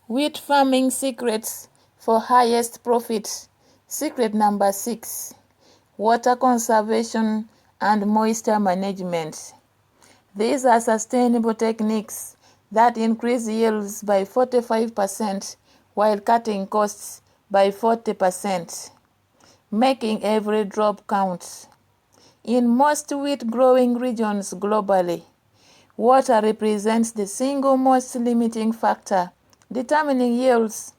Wheat farming secrets for highest profit. Secret number 6. Water conservation and moisture management. These are sustainable techniques that increase yields by 45% while cutting costs by 40%, making every drop count. In most wheat growing regions globally, water represents the single most limiting factor determining yields,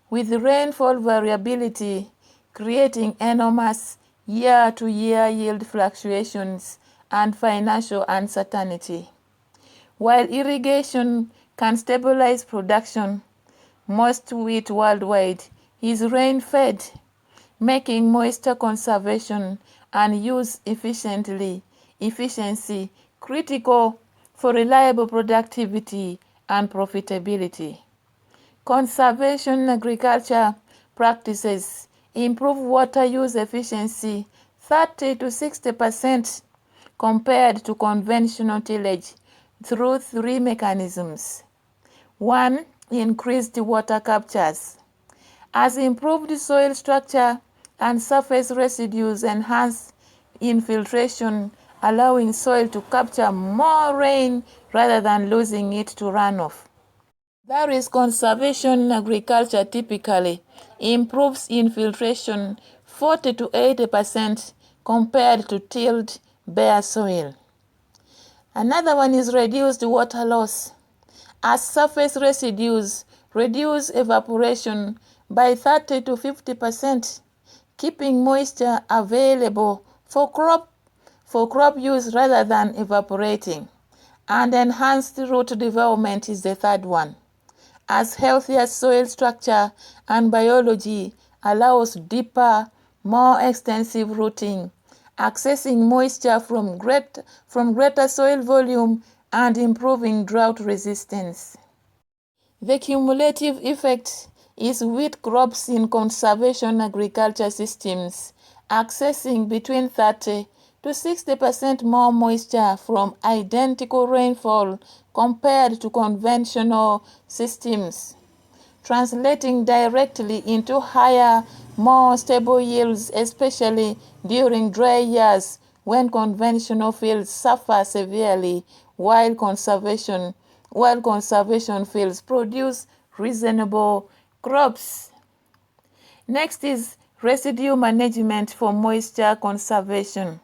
with rainfall variability creating enormous year-to-year yield fluctuations and financial uncertainty. While irrigation can stabilize production, most wheat worldwide is rain-fed, making moisture conservation and use efficiency critical for reliable productivity and profitability. Conservation agriculture practices improve water use efficiency 30 to 60% compared to conventional tillage through 3 mechanisms. 1. Increased water captures. As improved soil structure and surface residues enhance infiltration, allowing soil to capture more rain rather than losing it to runoff. That is, conservation agriculture typically improves infiltration 40 to 80% compared to tilled bare soil. Another one is reduced water loss. As surface residues reduce evaporation by 30 to 50%, keeping moisture available for crop use rather than evaporating. And enhanced root development is the third one, as healthier soil structure and biology allows deeper, more extensive rooting, accessing moisture from greater soil volume and improving drought resistance. The cumulative effect is wheat crops in conservation agriculture systems accessing between 30 to 60% more moisture from identical rainfall compared to conventional systems, translating directly into higher, more stable yields, especially during dry years when conventional fields suffer severely while conservation fields produce reasonable crops. Next is residue management for moisture conservation.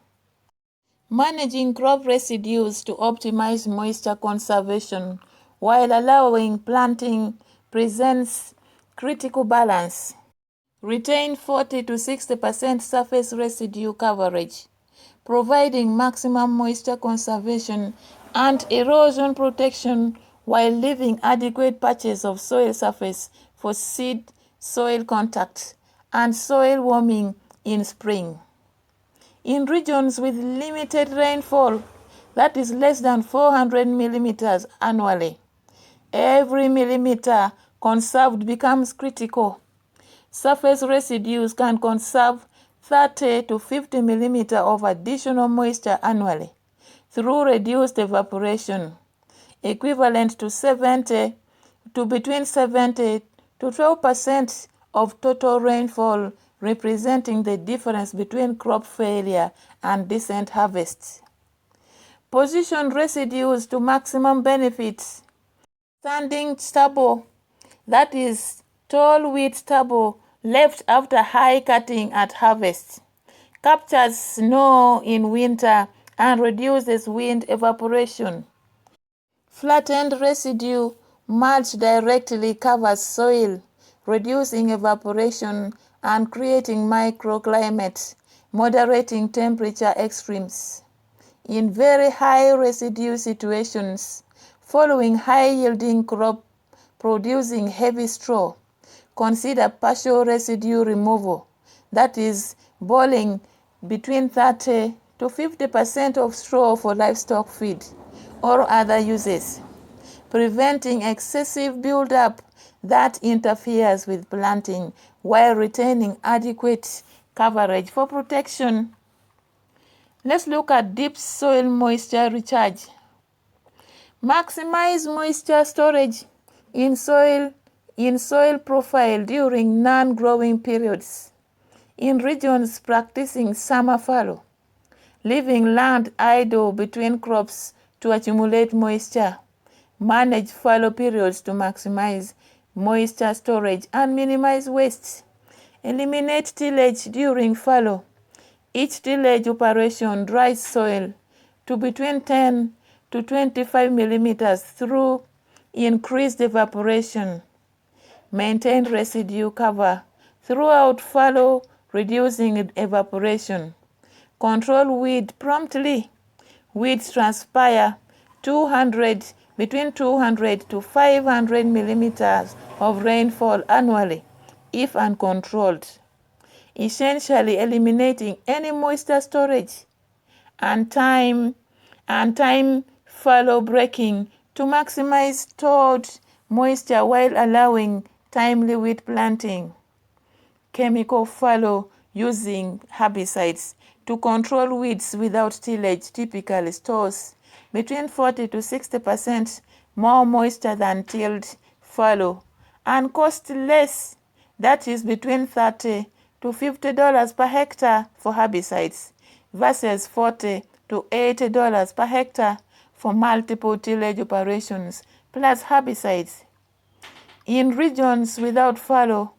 Managing crop residues to optimize moisture conservation while allowing planting presents critical balance. Retain 40 to 60% surface residue coverage, providing maximum moisture conservation and erosion protection while leaving adequate patches of soil surface for seed soil contact and soil warming in spring. In regions with limited rainfall, that is less than 400 millimeters annually, every millimeter conserved becomes critical. Surface residues can conserve 30 to 50 millimeters of additional moisture annually through reduced evaporation, equivalent to between 70 to 12% of total rainfall, representing the difference between crop failure and decent harvests. Position residues to maximum benefits. Standing stubble, that is tall wheat stubble left after high cutting at harvest, captures snow in winter and reduces wind evaporation. Flattened residue mulch directly covers soil, reducing evaporation and creating microclimates, moderating temperature extremes. In very high residue situations, following high-yielding crop producing heavy straw, consider partial residue removal, that is, boiling between 30 to 50% of straw for livestock feed or other uses, preventing excessive buildup that interferes with planting while retaining adequate coverage for protection. Let's look at deep soil moisture recharge. Maximize moisture storage in soil in soil profile during non-growing periods. In regions practicing summer fallow, leaving land idle between crops to accumulate moisture. Manage fallow periods to maximize moisture storage and minimize waste. Eliminate tillage during fallow. Each tillage operation dries soil to between 10 to 25 millimeters through increased evaporation. Maintain residue cover throughout fallow, reducing evaporation. Control weed promptly. Weeds transpire between 200 to 500 millimeters of rainfall annually if uncontrolled, essentially eliminating any moisture storage and time fallow breaking to maximize stored moisture while allowing timely weed planting. Chemical fallow using herbicides to control weeds without tillage typically stores between 40 to 60% more moisture than tilled fallow and cost less, that is between $30 to $50 per hectare for herbicides versus $40 to $80 per hectare for multiple tillage operations plus herbicides. In regions without fallow,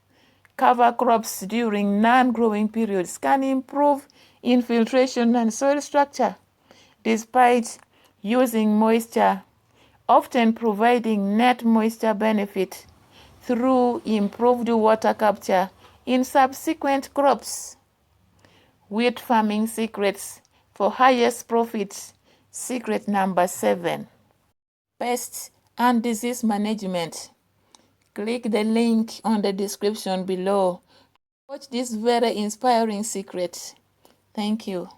cover crops during non-growing periods can improve infiltration and soil structure despite using moisture, often providing net moisture benefit through improved water capture in subsequent crops. Wheat farming secrets for highest profits. Secret number 7. Pests and disease management. Click the link on the description below. Watch this very inspiring secret. Thank you.